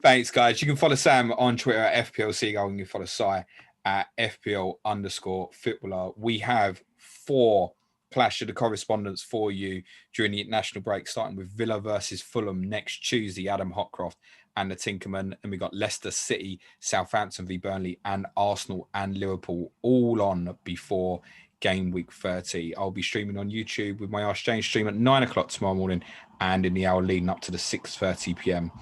Thanks, guys. You can follow Sam on Twitter at FPL Seagull, and you can follow Si at FPL_footballer. We have 4 Clash of the Correspondents for you during the international break, starting with Villa versus Fulham next Tuesday, Adam Hotcroft and the Tinkerman. And we got Leicester City, Southampton v Burnley, and Arsenal and Liverpool all on before game week 30. I'll be streaming on YouTube with my Ask James stream at 9 o'clock tomorrow morning and in the hour leading up to the 6:30 p.m.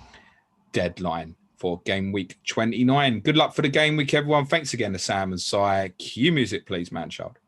deadline for game week 29. Good luck for the game week, everyone. Thanks again to Sam and Si. Cue music, please, man child.